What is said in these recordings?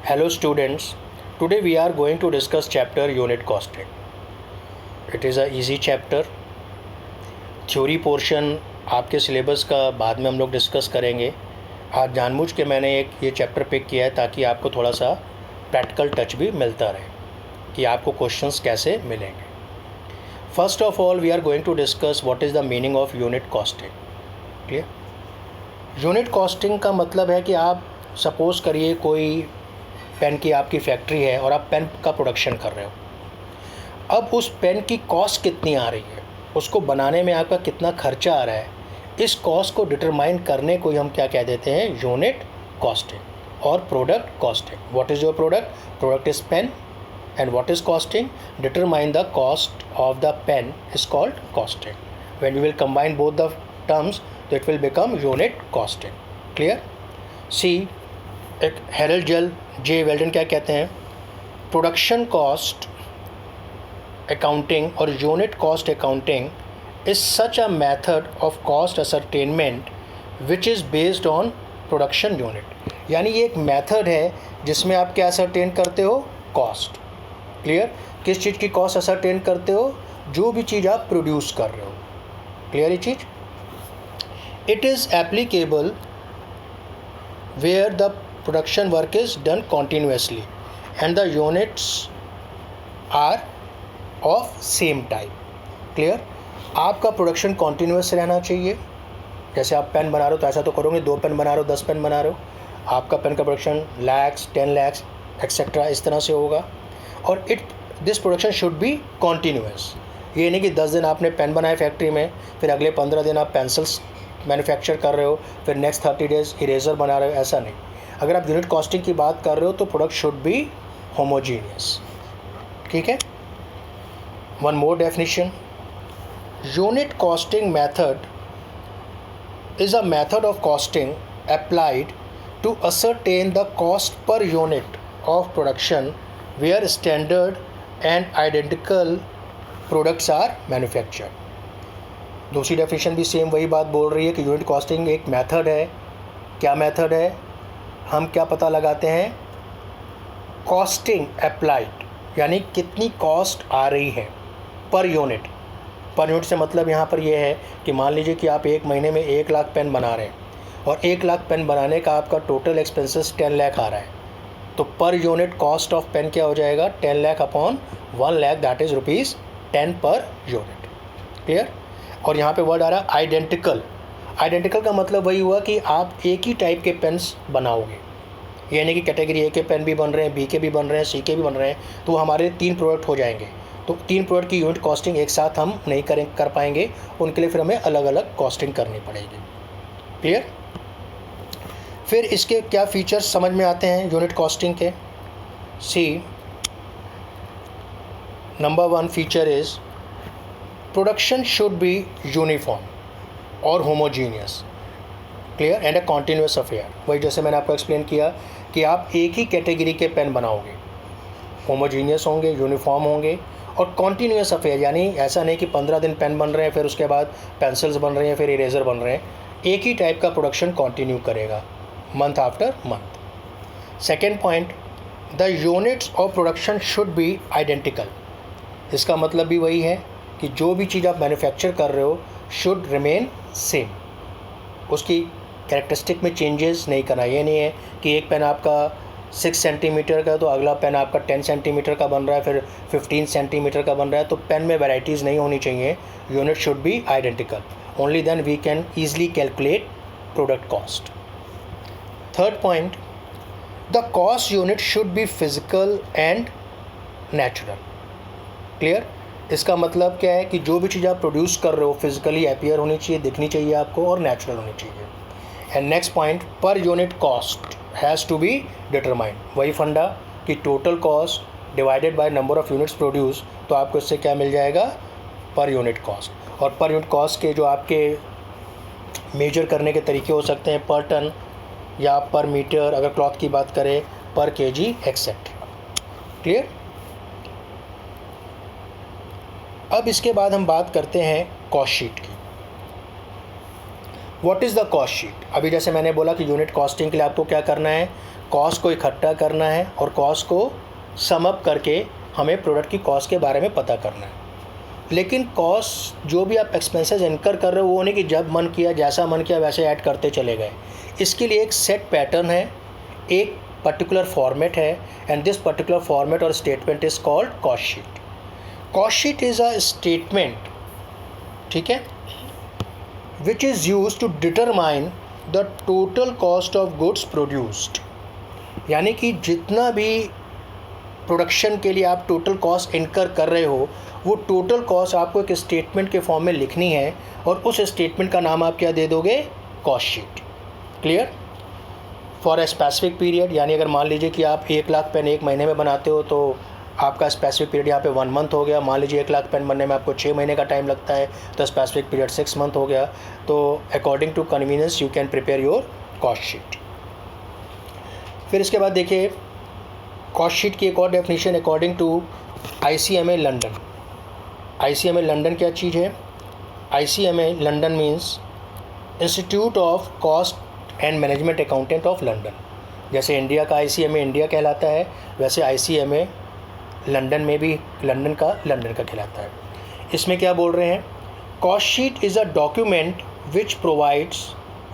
Hello students, today we are going to discuss chapter unit costing. It is a easy chapter. Theory portion आपके syllabus का बाद में हम लोग discuss करेंगे. आज जानबूझ के मैंने ये चैप्टर पिक किया है ताकि आपको थोड़ा सा प्रैक्टिकल टच भी मिलता रहे कि आपको क्वेश्चंस कैसे मिलेंगे. First of all we are going to discuss what is the meaning of unit costing. Clear? Unit costing का मतलब है कि आप सपोज़ करिए कोई पेन की आपकी फैक्ट्री है और आप पेन का प्रोडक्शन कर रहे हो. अब उस पेन की कॉस्ट कितनी आ रही है, उसको बनाने में आपका कितना खर्चा आ रहा है, इस कॉस्ट को डिटरमाइन करने को ही हम क्या कह देते हैं, यूनिट कॉस्टिंग और product costing. What is your product? Product is pen and what is costing? Determine the cost of the pen is called costing. When we will combine both the terms, that will become unit costing. Clear? See, एक Herald जे well done क्या कहते हैं, production cost accounting और unit cost accounting is such a method of cost ascertainment which is based on production unit. यानी ये एक method है जिसमें आप क्या असरटेन करते हो, कॉस्ट. क्लियर? किस चीज़ की कॉस्ट असरटेन करते हो? जो भी चीज़ आप प्रोड्यूस कर रहे हो. क्लियर ये चीज़? It is applicable where the production work is done continuously and the units are of same type. Clear? आपका प्रोडक्शन कॉन्टीन्यूस रहना चाहिए. जैसे आप पेन बना रहे हो तो ऐसा तो करोगे, 2 पेन बना रहे हो, 10 पेन बना रहे हो, आपका पेन का प्रोडक्शन लैक्स, 10 लैक्स एक्सेट्रा इस तरह से होगा. और this production should B continuous. ये नहीं कि 10 दिन आपने पेन बनाए फैक्ट्री में, फिर अगले 15 दिन आप पेंसिल्स मैन्युफैक्चर कर रहे हो, फिर नेक्स्ट 30 डेज इरेज़र बना रहे हो. ऐसा नहीं. अगर आप यूनिट कॉस्टिंग की बात कर रहे हो तो प्रोडक्ट शुड बी होमोजीनियस. ठीक है? One more definition. Unit costing method is a method of costing applied to ascertain the cost per unit of production where standard and identical products are manufactured. दूसरी definition भी same वही बात बोल रही है कि यूनिट कॉस्टिंग एक method है. क्या मेथड है? हम क्या पता लगाते हैं, कॉस्टिंग अप्लाइड, यानी कितनी कॉस्ट आ रही है पर यूनिट. पर यूनिट से मतलब यहाँ पर यह है कि मान लीजिए कि आप एक महीने में 1 लाख पेन बना रहे हैं और 1 लाख पेन बनाने का आपका टोटल एक्सपेंसेस 10 लाख आ रहा है, तो पर यूनिट कॉस्ट ऑफ पेन क्या हो जाएगा, 10 lakh upon 1 lakh, that is ₹10 per unit. Clear? और यहाँ पे वर्ड आ रहा है आइडेंटिकल. आइडेंटिकल का मतलब वही हुआ कि आप एक ही टाइप के पेन्स बनाओगे. ये नहीं कि कैटेगरी ए के पेन भी बन रहे हैं, बी के भी बन रहे हैं, सी के भी बन रहे हैं, तो हमारे 3 प्रोडक्ट हो जाएंगे. तो 3 प्रोडक्ट की यूनिट कॉस्टिंग एक साथ हम नहीं कर पाएंगे, उनके लिए फिर हमें अलग अलग कॉस्टिंग करनी पड़ेगी. क्लियर? फिर इसके क्या फीचर्स समझ में आते हैं यूनिट कॉस्टिंग के. See, number 1 feature is production should be uniform और homogeneous. Clear? And a continuous affair. वही जैसे मैंने आपको एक्सप्लेन किया कि आप एक ही कैटेगरी के पेन बनाओगे, होमोजीनियस होंगे, यूनिफॉर्म होंगे और कॉन्टीन्यूस अफेयर. यानी ऐसा नहीं कि 15 दिन पेन बन रहे हैं, फिर उसके बाद पेंसिल्स बन रहे हैं, फिर इरेज़र बन रहे हैं. एक ही टाइप का प्रोडक्शन कंटिन्यू करेगा month after month. Second point, the units of production should be identical. इसका मतलब भी वही है कि जो भी चीज़ आप मैन्युफैक्चर कर रहे हो शुड रिमेन सेम. उसकी कैरेक्टरिस्टिक में चेंजेस नहीं करना. ये नहीं है कि एक पेन आपका 6 सेंटीमीटर का तो अगला पेन आपका 10 सेंटीमीटर का बन रहा है, फिर 15 सेंटीमीटर का बन रहा है. तो पेन में वैराइटीज़ नहीं होनी चाहिए. Unit should be identical. Only then we can easily calculate product cost. Third point, the cost unit should be physical and natural. Clear? इसका मतलब क्या है कि जो भी चीज़ आप प्रोड्यूस कर रहे हो फिजिकली अपीयर होनी चाहिए, दिखनी चाहिए आपको, और नेचुरल होनी चाहिए. And next point, per unit cost has to be determined. वही फंडा कि total cost divided by number of units produce, तो आपको इससे क्या मिल जाएगा, पर यूनिट कॉस्ट. और पर यूनिट कॉस्ट के जो आपके मेजर करने के तरीके हो सकते हैं, पर टन या पर मीटर, अगर क्लॉथ की बात करें पर केजी एक्सेट्रा. क्लियर? अब इसके बाद हम बात करते हैं कॉस्ट शीट की. What is the cost sheet? अभी जैसे मैंने बोला कि यूनिट कॉस्टिंग के लिए आपको क्या करना है, कॉस्ट को इकट्ठा करना है और कॉस्ट को सम अप करके हमें प्रोडक्ट की कॉस्ट के बारे में पता करना है। लेकिन कॉस्ट जो भी आप एक्सपेंसेस इनकर कर रहे हो वो नहीं कि जब मन किया जैसा मन किया वैसे ऐड करते चले गए। इसके लिए एक सेट पैटर्न है, एक पर्टिकुलर फॉर्मेट है, एंड दिस पर्टिकुलर फॉर्मेट और statement is called cost sheet. Cost sheet is a statement, ठीक है, which is used to determine the total cost of goods produced। यानी कि जितना भी प्रोडक्शन के लिए आप टोटल कॉस्ट इनकर कर रहे हो वो टोटल कॉस्ट आपको एक स्टेटमेंट के फॉर्म में लिखनी है और उस स्टेटमेंट का नाम आप क्या दे दोगे, cost sheet. Clear? For a specific period, यानी अगर मान लीजिए कि आप 1 लाख पेन एक महीने में बनाते हो तो आपका स्पेसिफिक पीरियड यहाँ पे 1 मंथ हो गया। मान लीजिए 1 लाख पेन बनने में आपको 6 महीने का टाइम लगता है तो स्पेसिफिक पीरियड 6 मंथ हो गया। तो according to convenience you can prepare your cost sheet. फिर इसके बाद देखिए कॉस्ट शीट की एक और definition according to ICMA London. ICMA London क्या चीज़ है? ICMA London means institute of cost and management accountant of London. जैसे इंडिया का ICMA इंडिया कहलाता है, वैसे ICMA लंदन में भी लंदन का कहलाता है। इसमें क्या बोल रहे हैं? Cost sheet is a document which provides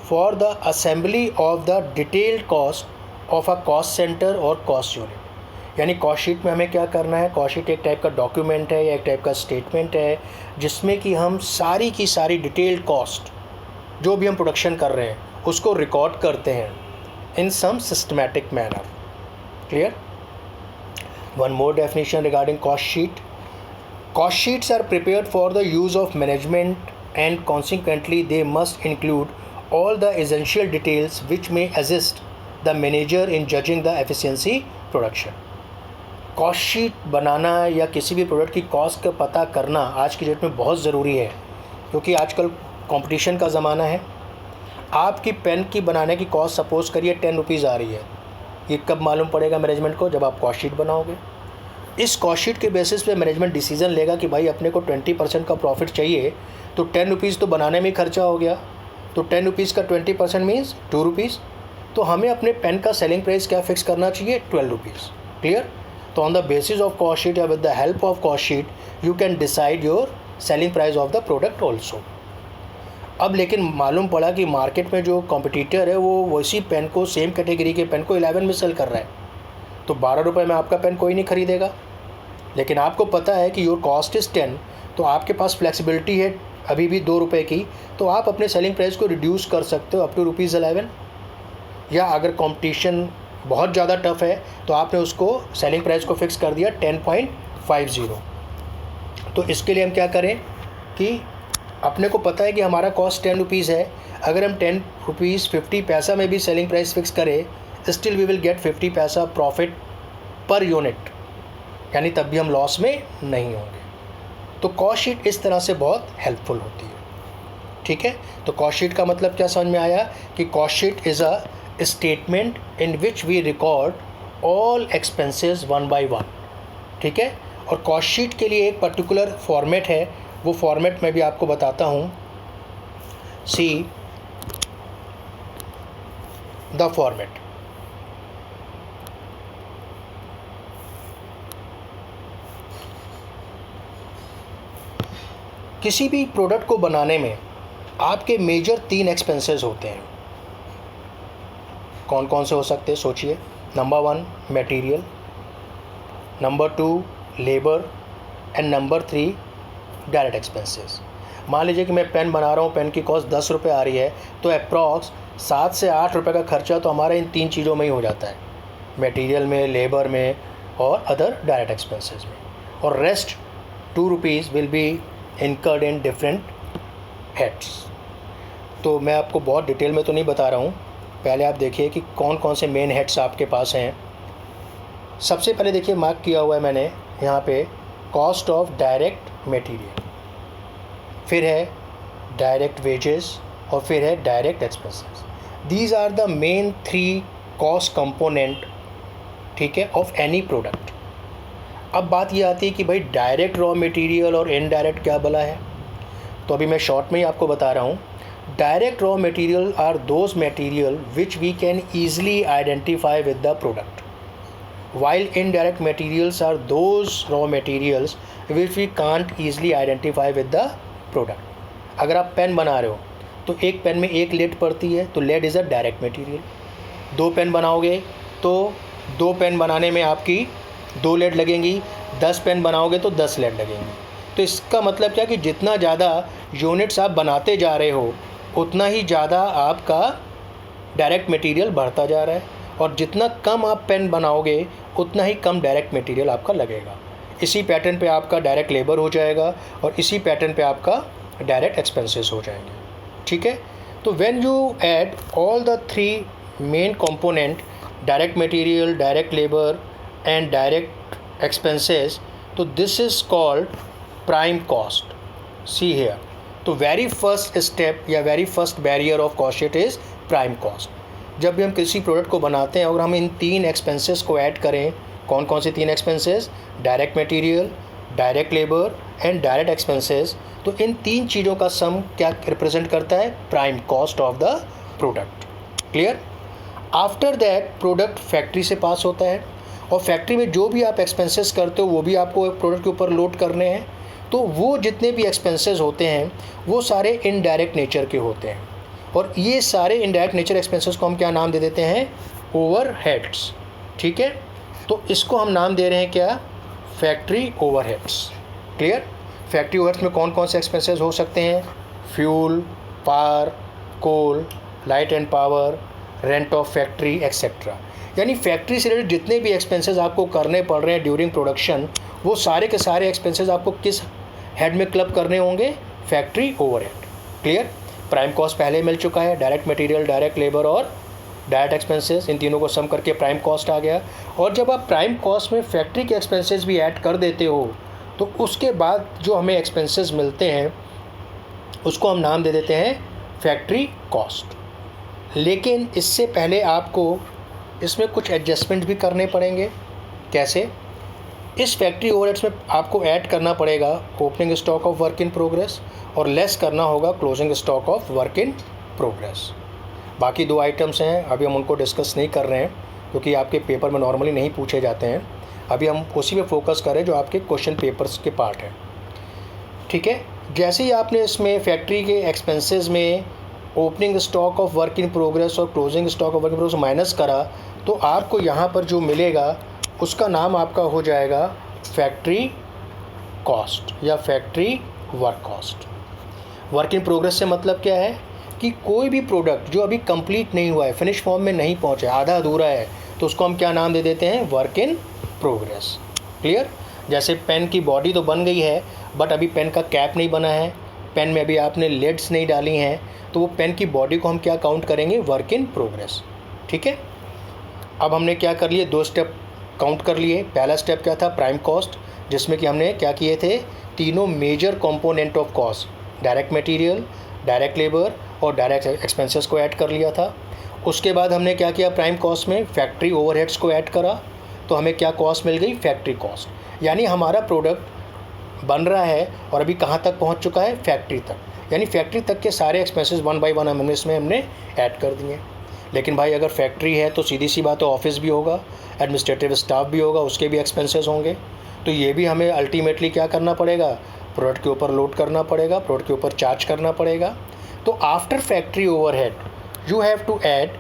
for the assembly of the detailed cost of a cost centre और कॉस्ट यूनिट। यानी कॉस्ट शीट में हमें क्या करना है, कॉस्ट शीट एक टाइप का डॉक्यूमेंट है या एक टाइप का स्टेटमेंट है जिसमें कि हम सारी की सारी डिटेल्ड कॉस्ट जो भी हम प्रोडक्शन कर रहे हैं उसको रिकॉर्ड करते हैं in some systematic manner. Clear? One more definition regarding cost sheet. Cost sheets are prepared for the use of management and consequently they must include all the essential details which may assist the manager in judging the efficiency production. Cost sheet बनाना या किसी भी product की cost का पता करना आज की डेट में बहुत ज़रूरी है क्योंकि आजकल कंपटीशन का ज़माना है। आपकी पेन की बनाने की कॉस्ट सपोज़ करिए 10 रुपीज़ आ रही है, ये कब मालूम पड़ेगा मैनेजमेंट को? जब आप कॉस्ट शीट बनाओगे। इस कॉस्ट शीट के बेसिस पे मैनेजमेंट डिसीजन लेगा कि भाई अपने को 20% का प्रॉफिट चाहिए तो 10 रुपीज़ तो बनाने में ही खर्चा हो गया, तो 10 रुपीज़ का 20% मीन्स 2 रुपीज़। तो हमें अपने पेन का सेलिंग प्राइस क्या फिक्स करना चाहिए? 12 रुपीज़। क्लियर? तो on the basis of cost sheet या with the help of cost sheet you can decide your selling price of the product also. अब लेकिन मालूम पड़ा कि मार्केट में जो कॉम्पिटिटर है वो वैसी पेन को, सेम कैटेगरी के पेन को 11 में सेल कर रहा है, तो 12 रुपये में आपका पेन कोई नहीं खरीदेगा। लेकिन आपको पता है कि योर कॉस्ट इज़ 10, तो आपके पास फ्लेक्सिबिलिटी है अभी भी 2 रुपये की, तो आप अपने सेलिंग प्राइस को रिड्यूस कर सकते हो अप टू ₹11। या अगर कंपटीशन बहुत ज़्यादा टफ है तो आपने उसको सेलिंग प्राइस को फिक्स कर दिया 10.50। तो इसके लिए हम क्या करें कि अपने को पता है कि हमारा कॉस्ट 10 रुपीज़ है, अगर हम 10 रुपीज़ 50 पैसा में भी सेलिंग प्राइस फिक्स करें स्टिल वी विल गेट 50 पैसा प्रॉफिट पर यूनिट, यानी तब भी हम लॉस में नहीं होंगे। तो कॉस्ट शीट इस तरह से बहुत हेल्पफुल होती है। ठीक है, तो कॉस्ट शीट का मतलब क्या समझ में आया कि cost sheet is a statement in which we record all expenses one by one. ठीक है, और कॉस्ट शीट के लिए एक पर्टिकुलर फॉर्मेट है, वो फॉर्मेट मैं भी आपको बताता हूँ। सी द फॉर्मेट, किसी भी प्रोडक्ट को बनाने में आपके मेजर 3 एक्सपेंसेस होते हैं। कौन कौन से हो सकते हैं सोचिए। Number 1 material, number 2 labour and number 3 direct expenses. मान लीजिए कि मैं पेन बना रहा हूँ, पेन की कॉस्ट 10 रुपये आ रही है, तो अप्रॉक्स 7 से 8 रुपये का खर्चा तो हमारा इन 3 चीज़ों में ही हो जाता है, मटेरियल में, लेबर में और अदर डायरेक्ट एक्सपेंसेस में। और rest 2 rupees will be incurred in different heads. तो मैं आपको बहुत डिटेल में तो नहीं बता रहा हूँ, पहले आप देखिए कि कौन कौन से मेन हेड्स आपके पास हैं। सबसे पहले देखिए मार्क किया हुआ है मैंने यहाँ पे कॉस्ट ऑफ डायरेक्ट मटेरियल, फिर है डायरेक्ट वेजेस और फिर है direct expenses. These are the main 3 cost component, ठीक है, ऑफ एनी प्रोडक्ट। अब बात ये आती है कि भाई डायरेक्ट रॉ मटेरियल और इनडायरेक्ट क्या भला है। तो अभी मैं शॉर्ट में ही आपको बता रहा हूँ। Direct raw material are those material which we can easily identify with the product, while indirect materials are those raw materials which we can't easily identify with the product. अगर आप पेन बना रहे हो तो एक पेन में एक lead पड़ती है, तो lead is a direct material. दो पेन बनाओगे तो दो पेन बनाने में आपकी 2 लेड लगेंगी, 10 पेन बनाओगे तो 10 लेड लगेंगी। तो इसका मतलब क्या कि जितना ज़्यादा यूनिट्स आप बनाते जा रहे हो उतना ही ज़्यादा आपका डायरेक्ट मटेरियल बढ़ता जा रहा है, और जितना कम आप पेन बनाओगे उतना ही कम डायरेक्ट मटेरियल आपका लगेगा। इसी पैटर्न पे आपका डायरेक्ट लेबर हो जाएगा और इसी पैटर्न पे आपका डायरेक्ट एक्सपेंसेस हो जाएंगे। ठीक है, तो when you add all the 3 main component, direct material, direct labour and direct expenses, तो this is called prime cost. See here, तो वेरी फर्स्ट स्टेप या very first barrier of cost sheet is prime cost. जब भी हम किसी product को बनाते हैं और हम इन 3 एक्सपेंसेस को ऐड करें, कौन कौन से 3 expenses, direct material, direct labour and direct expenses, तो इन 3 चीज़ों का सम क्या रिप्रेजेंट करता है, prime cost of the product. Clear? After that product factory से पास होता है और फैक्ट्री में जो भी आप एक्सपेंसेस करते हो वो भी आपको प्रोडक्ट के ऊपर लोड करने हैं। तो वो जितने भी एक्सपेंसेस होते हैं वो सारे इनडायरेक्ट नेचर के होते हैं, और ये सारे इनडायरेक्ट नेचर एक्सपेंसेस को हम क्या नाम दे देते हैं, ओवरहेड्स। ठीक है, तो इसको हम नाम दे रहे हैं क्या, factory overheads. Clear? Factory overheads में कौन कौन से एक्सपेंसेस हो सकते हैं, fuel, power, coal, light and power, rent of factory etcetera. यानी फैक्ट्री से रिलेटेड जितने भी एक्सपेंसेस आपको करने पड़ रहे हैं ड्यूरिंग प्रोडक्शन, वो सारे के सारे एक्सपेंसेस आपको किस हेड में क्लब करने होंगे, factory overhead. Clear? Prime cost पहले मिल चुका है, डायरेक्ट मटेरियल, डायरेक्ट लेबर और डायरेक्ट एक्सपेंसेस, इन तीनों को सम करके प्राइम कॉस्ट आ गया। और जब आप प्राइम कॉस्ट में फैक्ट्री के एक्सपेंसेस भी ऐड कर देते हो तो उसके बाद जो हमें एक्सपेंसेस मिलते हैं उसको हम नाम दे देते हैं फैक्ट्री कॉस्ट। लेकिन इससे पहले आपको इसमें कुछ एडजस्टमेंट भी करने पड़ेंगे। कैसे? इस फैक्ट्री ओवरहेड्स में आपको ऐड करना पड़ेगा opening stock of work in progress और लेस करना होगा closing stock of work in progress. बाकी 2 आइटम्स हैं, अभी हम उनको डिस्कस नहीं कर रहे हैं क्योंकि आपके पेपर में नॉर्मली नहीं पूछे जाते हैं। अभी हम उसी पे फोकस करें जो आपके क्वेश्चन पेपर्स के पार्ट हैं। ठीक है, जैसे ही आपने इसमें फैक्ट्री के एक्सपेंसेस में opening stock of work in progress और closing stock of work in progress minus करा तो आपको यहाँ पर जो मिलेगा उसका नाम आपका हो जाएगा फैक्ट्री कॉस्ट या factory work cost. Work in progress से मतलब क्या है कि कोई भी प्रोडक्ट जो अभी कंप्लीट नहीं हुआ है, फिनिश फॉर्म में नहीं पहुंचा, आधा अधूरा है, तो उसको हम क्या नाम दे देते हैं, वर्क इन प्रोग्रेस। क्लियर? जैसे पेन की बॉडी तो बन गई है बट अभी पेन का कैप नहीं बना है, पेन में अभी आपने लेड्स नहीं डाली हैं, तो वो पेन की बॉडी को हम क्या काउंट करेंगे, वर्क इन प्रोग्रेस। ठीक है, अब हमने क्या कर लिए, 2 स्टेप काउंट कर लिए। पहला स्टेप क्या था, प्राइम कॉस्ट, जिसमें कि हमने क्या किए थे, तीनों major component of cost, direct material, direct labour और डायरेक्ट एक्सपेंसेस को ऐड कर लिया था। उसके बाद हमने क्या किया, प्राइम कॉस्ट में फैक्ट्री ओवरहेड्स को ऐड करा, तो हमें क्या कॉस्ट मिल गई, फैक्ट्री कॉस्ट। यानी हमारा प्रोडक्ट बन रहा है और अभी कहाँ तक पहुँच चुका है, फैक्ट्री तक। यानी फैक्ट्री तक के सारे एक्सपेंसेस 1 बाय 1 हमने इसमें ऐड कर दिए। लेकिन भाई अगर फैक्ट्री है तो सीधी सी बात है, ऑफिस भी होगा, एडमिनिस्ट्रेटिव स्टाफ भी होगा, उसके भी एक्सपेंसेस होंगे। तो ये भी हमें अल्टीमेटली क्या करना पड़ेगा, प्रोडक्ट के ऊपर लोड करना पड़ेगा, प्रोडक्ट के ऊपर चार्ज करना पड़ेगा। तो after factory overhead you have to add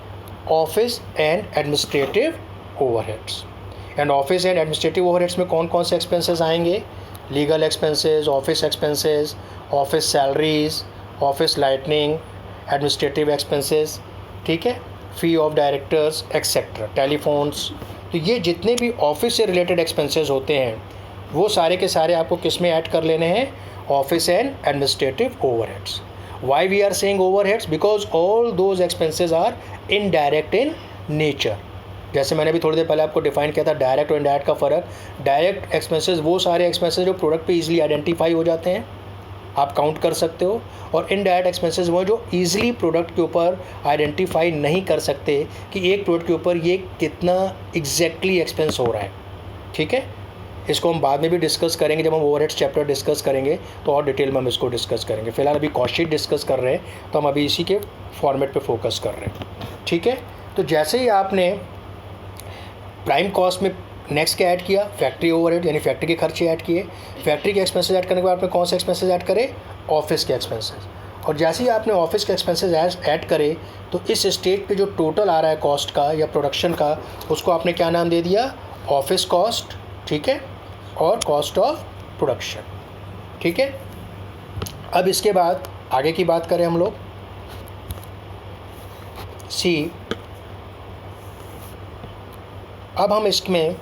office and administrative overheads. And office and administrative overheads में कौन कौन से एक्सपेंसेस आएंगे, legal expenses, office expenses, office salaries, office lightning, administrative expenses, ठीक है, fee of directors etcetera, telephones. तो ये जितने भी ऑफिस से रिलेटेड एक्सपेंसेस होते हैं वो सारे के सारे आपको किस में ऐड कर लेने हैं, office and administrative overheads. Why we are saying overheads, because all those expenses are indirect in nature. जैसे मैंने भी थोड़ी देर पहले आपको डिफाइन किया था डायरेक्ट और इनडायरेक्ट का फ़र्क। डायरेक्ट एक्सपेंसेस वो सारे एक्सपेंसेस जो प्रोडक्ट पे इजीली आइडेंटिफाई हो जाते हैं, आप काउंट कर सकते हो, और इनडायरेक्ट एक्सपेंसेस वो जो ईजिली प्रोडक्ट के ऊपर आइडेंटिफाई नहीं कर सकते कि एक प्रोडक्ट के ऊपर ये कितना एग्जैक्टली एक्सपेंस हो रहा है। ठीक है, इसको हम बाद में भी डिस्कस करेंगे, जब हम ओवरहेड्स चैप्टर डिस्कस करेंगे तो और डिटेल में हम इसको डिस्कस करेंगे। फिलहाल अभी कॉस्ट शीट डिस्कस कर रहे हैं, तो हम अभी इसी के फॉर्मेट पे फोकस कर रहे हैं, ठीक है। तो जैसे ही आपने प्राइम कॉस्ट में नेक्स्ट क्या ऐड किया, फैक्ट्री ओवरहेड यानी फैक्ट्री के खर्चे ऐड किए। फैक्ट्री के एक्सपेंसेस ऐड करने के बाद आपने कौन से एक्सपेंसेस ऐड करे, ऑफिस के एक्सपेंसेस। और जैसे ही आपने ऑफिस के एक्सपेंसेस ऐड करे तो इस स्टेज पे जो टोटल आ रहा है कॉस्ट का या प्रोडक्शन का, उसको आपने क्या नाम दे दिया, ऑफिस कॉस्ट, ठीक है, और कॉस्ट ऑफ प्रोडक्शन, ठीक है। अब इसके बाद आगे की बात करें हम लोग, सी अब हम इसमें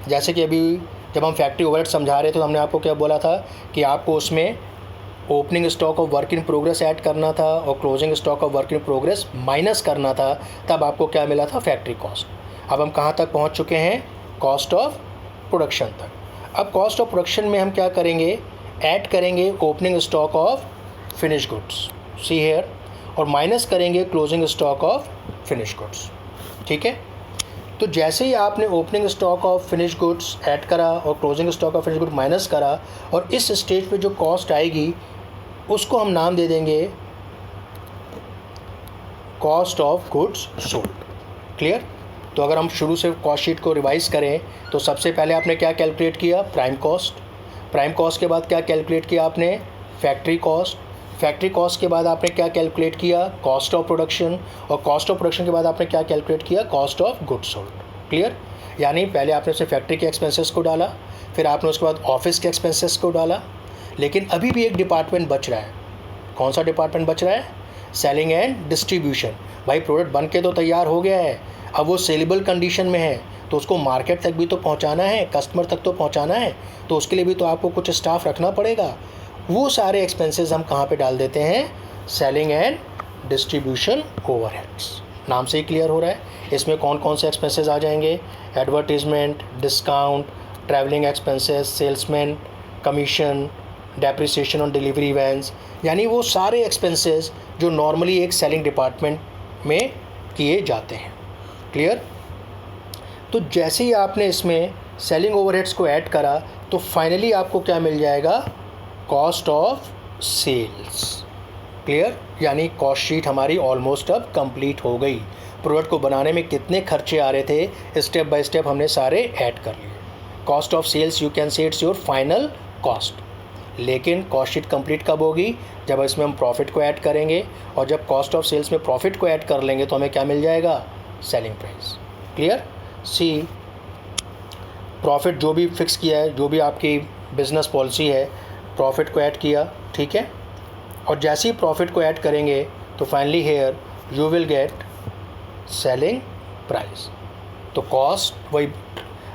जैसे कि अभी जब हम फैक्ट्री ओवरहेड समझा रहे थे तो हमने आपको क्या बोला था कि आपको उसमें opening stock of work in progress add करना था और closing stock of work in progress minus करना था, तब आपको क्या मिला था, फैक्ट्री कॉस्ट। अब हम कहाँ तक पहुँच चुके हैं, कॉस्ट ऑफ प्रोडक्शन तक। अब कॉस्ट ऑफ प्रोडक्शन में हम क्या करेंगे, ऐड करेंगे opening stock of finish goods, see here, और माइनस करेंगे closing stock of finish goods, ठीक है। तो जैसे ही आपने opening stock of finish goods add करा और closing stock of finish goods minus करा, और इस स्टेज पे जो कॉस्ट आएगी उसको हम नाम दे देंगे cost of goods sold, clear. तो अगर हम शुरू से कॉस्ट शीट को रिवाइज करें तो सबसे पहले आपने क्या कैलकुलेट किया, प्राइम कॉस्ट। प्राइम कॉस्ट के बाद क्या कैलकुलेट किया आपने, फैक्ट्री कॉस्ट। फैक्ट्री कॉस्ट के बाद आपने क्या कैलकुलेट किया, कॉस्ट ऑफ प्रोडक्शन। और कॉस्ट ऑफ प्रोडक्शन के बाद आपने क्या कैलकुलेट किया, cost of goods sold, clear. यानी पहले आपने उसमें फैक्ट्री के एक्सपेंसेस को डाला, फिर आपने उसके बाद ऑफिस के एक्सपेंसेस को डाला, लेकिन अभी भी एक डिपार्टमेंट बच रहा है। कौन सा डिपार्टमेंट बच रहा है, सेलिंग एंड डिस्ट्रीब्यूशन। भाई प्रोडक्ट बन के तो तैयार हो गया है, अब वो सेलेबल कंडीशन में है, तो उसको मार्केट तक भी तो पहुंचाना है, कस्टमर तक तो पहुंचाना है, तो उसके लिए भी तो आपको कुछ स्टाफ रखना पड़ेगा। वो सारे एक्सपेंसेस हम कहाँ पे डाल देते हैं, सेलिंग एंड डिस्ट्रीब्यूशन ओवरहेड्स। नाम से ही क्लियर हो रहा है इसमें कौन कौन से एक्सपेंसेस आ जाएंगे, advertisement, discount, travelling expenses, salesman commission, depreciation on delivery vans, यानी वो सारे एक्सपेंसेस जो नॉर्मली एक सेलिंग डिपार्टमेंट में किए जाते हैं, क्लियर। तो जैसे ही आपने इसमें सेलिंग ओवरहेड्स को ऐड करा तो फाइनली आपको क्या मिल जाएगा, कॉस्ट ऑफ सेल्स, क्लियर। यानी कॉस्ट शीट हमारी ऑलमोस्ट अब कंप्लीट हो गई। प्रोडक्ट को बनाने में कितने खर्चे आ रहे थे, स्टेप बाय स्टेप हमने सारे ऐड कर लिए। Cost of sales you can say it's your final cost, लेकिन कॉस्ट शीट कंप्लीट कब होगी, जब इसमें हम प्रॉफिट को ऐड करेंगे, और जब कॉस्ट ऑफ सेल्स में प्रॉफिट को ऐड कर लेंगे तो हमें क्या मिल जाएगा, सेलिंग प्राइस, क्लियर। सी प्रॉफिट जो भी फिक्स किया है, जो भी आपकी बिजनेस पॉलिसी है, प्रॉफिट को ऐड किया, ठीक है, और जैसे ही प्रॉफिट को ऐड करेंगे तो finally here you will get selling price. तो कॉस्ट, वही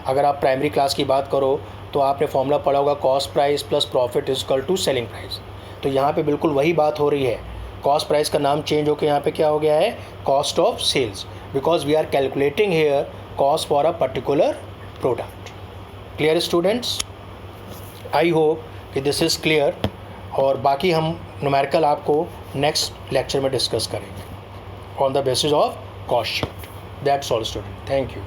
अगर आप प्राइमरी क्लास की बात करो तो आपने फॉर्मूला पढ़ा होगा, cost price plus profit is equal to selling price. तो यहाँ पे बिल्कुल वही बात हो रही है, कॉस्ट प्राइस का नाम चेंज होकर यहाँ पे क्या हो गया है, cost of sales, because we are calculating here cost for a particular product. Clear students, I hope कि दिस इज़ क्लियर, और बाकी हम न्यूमेरिकल आपको नेक्स्ट लेक्चर में डिस्कस करेंगे on the basis of cost sheet. That's all student, thank you.